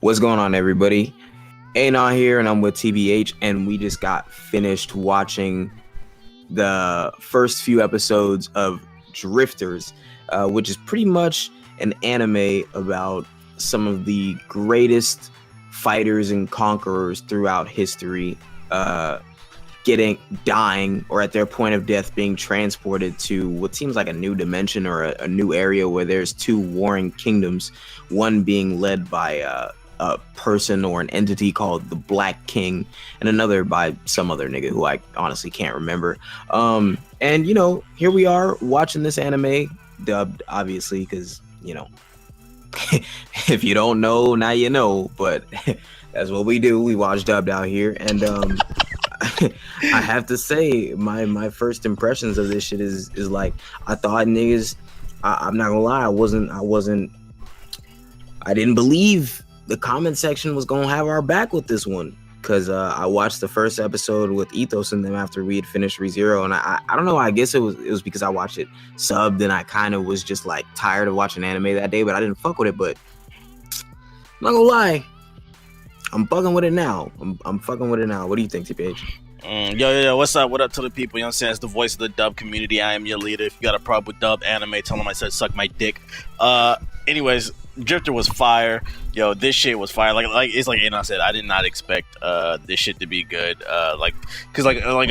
What's going on, everybody? Anon here, and I'm with TBH, and we just got finished watching the first few episodes of Drifters, which is pretty much an anime about some of the greatest fighters and conquerors throughout history, dying, or at their point of death being transported to what seems like a new dimension or a new area where there's two warring kingdoms, one being led by a person or an entity called the Black King, and another by some other nigga who I honestly can't remember. And you know, here we are watching this anime dubbed, obviously, because you know, if you don't know, now you know. But that's what we do. We watch dubbed out here, and I have to say, my first impressions of this shit is like, I thought niggas. I'm not gonna lie, I didn't believe the comment section was gonna have our back with this one, because I watched the first episode with Ethos and them after we had finished ReZero, and I don't know, I guess it was because I watched it subbed and I kind of was just like tired of watching anime that day, but I didn't fuck with it. But I'm not gonna lie, I'm fucking with it now. I'm fucking with it now. What do you think, TPH? Yo, what's up? What up to the people? You know what I'm saying? It's the voice of the dub community. I am your leader. If you got a problem with dub anime, tell them I said suck my dick. Anyways, Drifter was fire. Yo, this shit was fire. Like it's like Anon said, I did not expect this shit to be good. Cause I'm not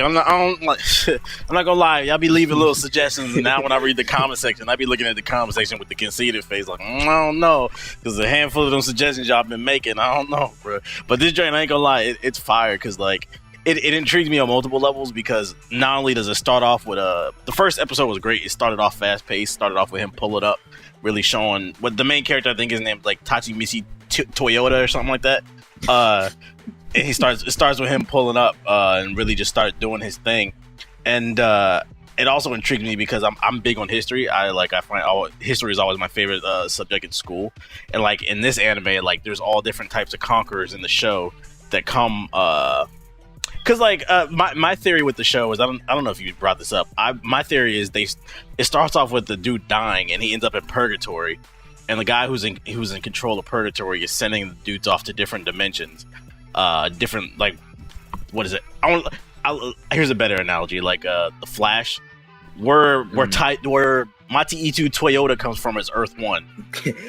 gonna lie, y'all be leaving little suggestions, and now when I read the comment section, I be looking at the comment section with the conceited face, like I don't know, cause a handful of them suggestions y'all been making, I don't know, bro. But this joint, I ain't gonna lie, it's fire, cause like it intrigues me on multiple levels, because not only does it start off with the first episode was great. It started off fast paced, started off with him pull it up, really showing what the main character, I think his name is like Tachimisi Toyota or something like that. And it starts with him pulling up and really just start doing his thing. And it also intrigued me because I'm big on history. I find history is always my favorite subject in school. And like in this anime, like there's all different types of conquerors in the show that come. Cause like my theory with the show is I don't know if you brought this up. My theory is it starts off with the dude dying and he ends up in purgatory, and the guy who's in control of purgatory is sending the dudes off to different dimensions, different, like, what is it? Here's a better analogy, like the Flash, where Mati Itu Toyota comes from is Earth 1.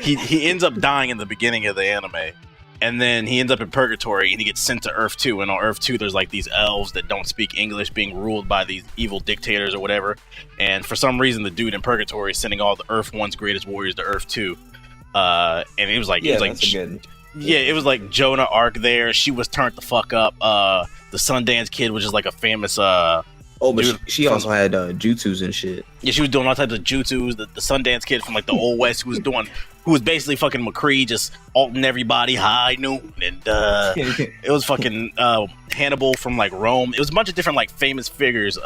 He ends up dying in the beginning of the anime. And then he ends up in purgatory and he gets sent to Earth 2. And on Earth 2, there's like these elves that don't speak English being ruled by these evil dictators or whatever. And for some reason, the dude in purgatory is sending all the Earth 1's greatest warriors to Earth 2. And it was like, it was like Jonah Arc there. She was turned the fuck up. The Sundance Kid was just like a famous. But she also had jutsus and shit. Yeah, she was doing all types of jutsus. The Sundance Kid from like the Old West, who was basically fucking McCree, just alting everybody high noon, and it was fucking Hannibal from like Rome. It was a bunch of different like famous figures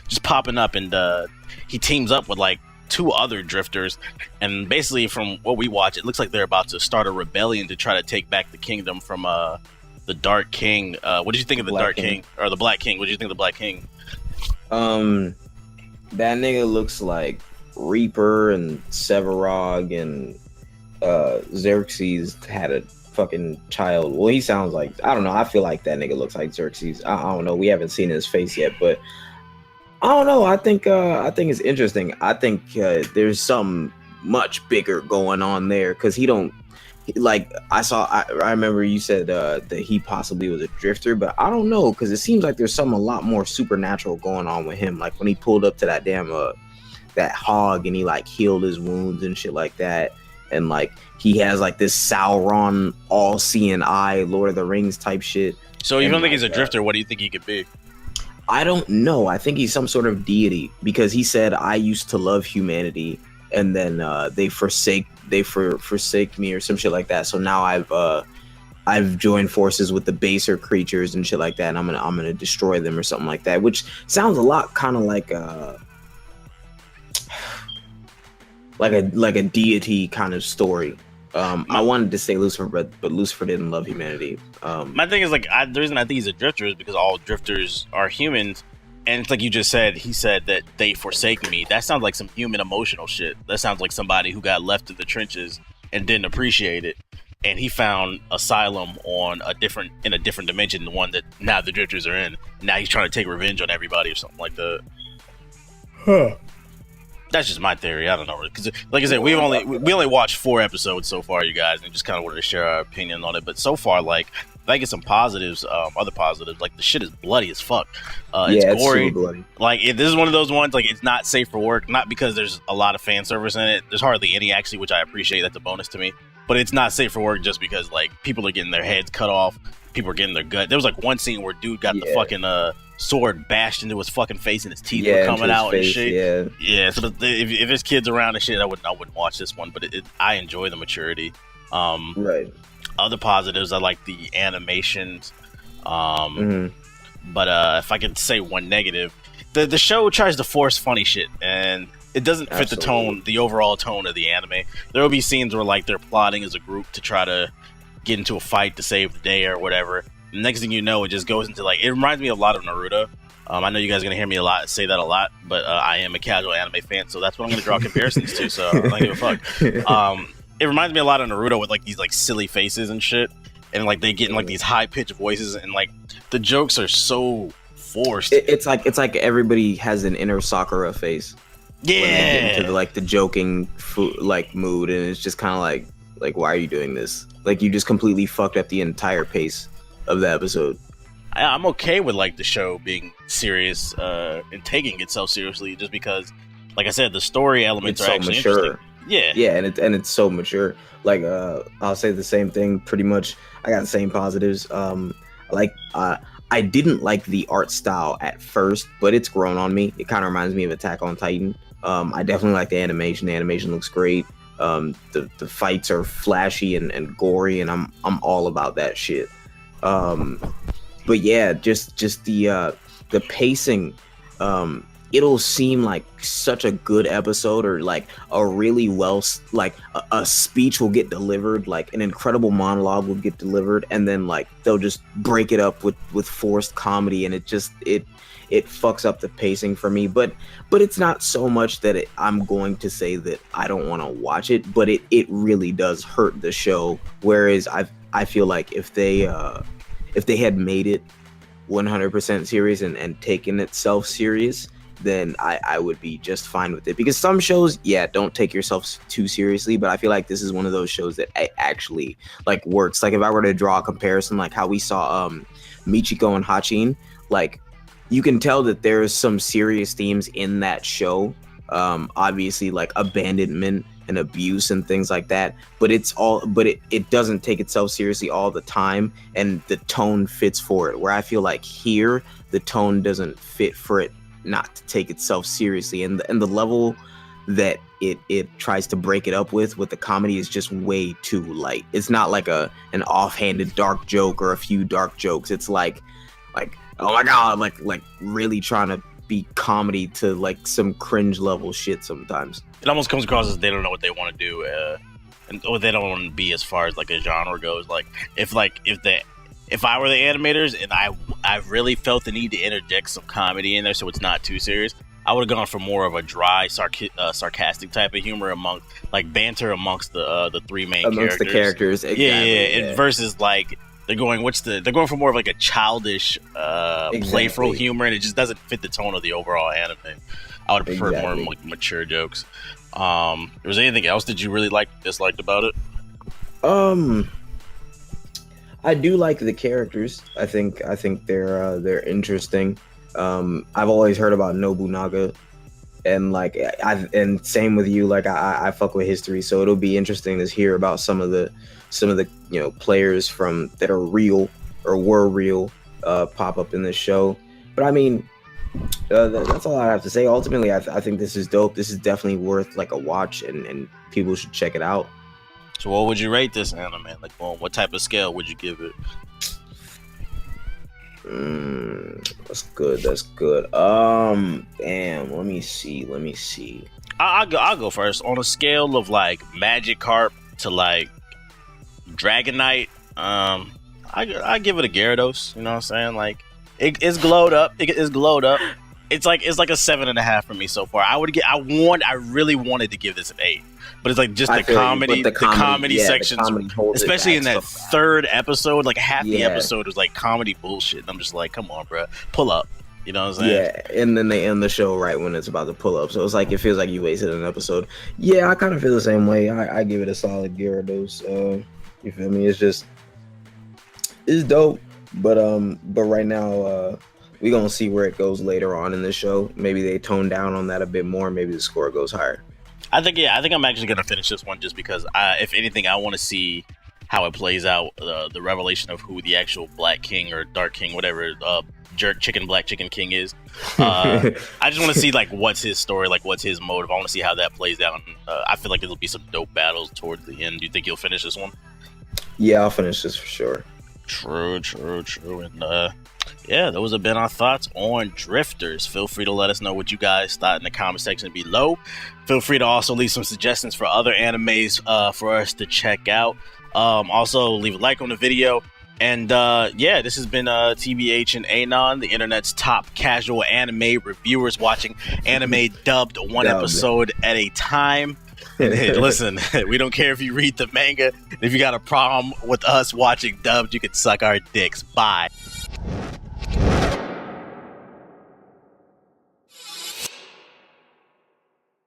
just popping up, and he teams up with like two other drifters, and basically from what we watch, it looks like they're about to start a rebellion to try to take back the kingdom from the Dark King. What did you think of the Dark King or the Black King? What did you think of the Black King? That nigga looks like Reaper and Sevarog and Xerxes had a fucking child. Well, he sounds like, I don't know, I feel like that nigga looks like Xerxes. I don't know, we haven't seen his face yet, but I don't know. I think it's interesting. I think there's something much bigger going on there, because he don't, like, I remember you said that he possibly was a drifter, but I don't know, because it seems like there's something a lot more supernatural going on with him. Like when he pulled up to that damn that hog and he like healed his wounds and shit like that, and like he has like this Sauron all-seeing eye, Lord of the Rings type shit. So you don't think he's a drifter? What do you think he could be? I don't know. I think he's some sort of deity, because he said, I used to love humanity, and then they forsake me or some shit like that. So now I've joined forces with the baser creatures and shit like that, and I'm gonna destroy them or something like that. Which sounds a lot kind of like a deity kind of story. I wanted to say Lucifer, but Lucifer didn't love humanity. My thing is, like, the reason I think he's a drifter is because all drifters are humans, and it's like you just said, he said that they forsake me. That sounds like some human emotional shit. That sounds like somebody who got left in the trenches and didn't appreciate it. and he found asylum on in a different dimension, the one that now the drifters are in. Now he's trying to take revenge on everybody or something like that. Huh. That's just my theory. I don't know, because like I said, we only watched 4 episodes so far, you guys, and just kind of wanted to share our opinion on it. But so far, like, if I get some positives, other positives, like the shit is bloody as fuck. It's gory. Super bloody. Like this is one of those ones. Like it's not safe for work, not because there's a lot of fan service in it. There's hardly any actually, which I appreciate. That's a bonus to me. But it's not safe for work just because like people are getting their heads cut off, people are getting their gut. There was like one scene where dude got the fucking sword bashed into his fucking face and his teeth were coming out and shit. Yeah. So if there's kids around and shit, I wouldn't watch this one. But I enjoy the maturity. Right. Other positives, I like the animations. But if I could say one negative, the show tries to force funny shit and it doesn't fit the overall tone of the anime. There will be scenes where like they're plotting as a group to try to get into a fight to save the day or whatever. The next thing you know, it just goes into like, it reminds me a lot of Naruto. I know you guys are gonna hear me say that a lot, but I am a casual anime fan, so that's what I'm gonna draw comparisons to. So I don't give a fuck. It reminds me a lot of Naruto with like these like silly faces and shit, and like they get in like these high pitched voices, and like the jokes are so forced. It's like everybody has an inner Sakura face. Yeah, when they get into the joking like mood, and it's just kind of like why are you doing this? Like you just completely fucked up the entire pace of the episode. I'm okay with like the show being serious and taking itself seriously, just because, like I said, the story elements are actually mature. Interesting. Yeah, and it's so mature. Like I'll say the same thing pretty much. I got the same positives. I didn't like the art style at first, but it's grown on me. It kind of reminds me of Attack on Titan. I definitely like the animation. The animation looks great. The fights are flashy and gory, and I'm all about that shit. But yeah, just the pacing. It'll seem like such a good episode, or like a really a speech will get delivered, like an incredible monologue will get delivered, and then like they'll just break it up with forced comedy, and it fucks up the pacing for me. But it's not so much that I'm going to say that I don't want to watch it, but it really does hurt the show. Whereas I feel like if they had made it 100% serious and taken itself serious, then I would be just fine with it. Because some shows, don't take yourself too seriously, but I feel like this is one of those shows that actually like works. Like if I were to draw a comparison, like how we saw Michiko and Hachin, like you can tell that there's some serious themes in that show. Obviously like abandonment and abuse and things like that, but it doesn't take itself seriously all the time, and the tone fits for it. Where I feel like here the tone doesn't fit for it not to take itself seriously, and the level that it tries to break it up with the comedy is just way too light. It's not like an offhanded dark joke or a few dark jokes. It's like oh my god, like really trying to be comedy to like some cringe level shit sometimes. It almost comes across as they don't know what they want to do, or they don't want to be as far as like a genre goes. Like if I were the animators and I really felt the need to interject some comedy in there so it's not too serious, I would have gone for more of a dry, sarcastic type of humor amongst like banter amongst the three main amongst characters. The characters, exactly. Yeah. Versus like they're going for more of like a childish, playful humor, and it just doesn't fit the tone of the overall anime. I would have preferred more mature jokes. Was anything else that you really disliked about it? I do like the characters. I think they're interesting. I've always heard about Nobunaga, and like and same with you. Like I fuck with history, so it'll be interesting to hear about some of the players from that are real or were real pop up in this show. But I mean, that's all I have to say. Ultimately, I think this is dope. This is definitely worth like a watch, and people should check it out. So what would you rate this anime? Like, what type of scale would you give it? That's good. Damn. Let me see. I'll go first. On a scale of like Magikarp to like Dragonite, I give it a Gyarados. You know what I'm saying? Like, it's glowed up. It is glowed up. it's like a 7.5 for me so far. I really wanted to give this an 8, but it's like just the comedy, the comedy sections, especially in that third episode. Like half the episode was like comedy bullshit. And I'm just like, come on, bro, pull up. You know what I'm saying? Yeah, and then they end the show right when it's about to pull up. So it's like it feels like you wasted an episode. Yeah, I kind of feel the same way. I give it a solid Gyarados. You feel me? It's dope, but right now we gonna see where it goes later on in the show. Maybe they tone down on that a bit more. Maybe the score goes higher. I think I'm actually gonna finish this one just because if anything, I want to see how it plays out. The revelation of who the actual Black King or Dark King, whatever, Black Chicken King is. I just want to see like what's his story, like what's his motive. I want to see how that plays out. I feel like there'll be some dope battles towards the end. Do you think you'll finish this one? Yeah, I'll finish this for sure. True. And yeah, those have been our thoughts on Drifters. Feel free to let us know what you guys thought in the comment section below. Feel free to also leave some suggestions for other animes for us to check out. Also, leave a like on the video. And yeah, this has been TBH and Anon, the internet's top casual anime reviewers, watching anime dubbed one episode at a time. And hey, listen, we don't care if you read the manga. If you got a problem with us watching dubbed, you can suck our dicks. Bye.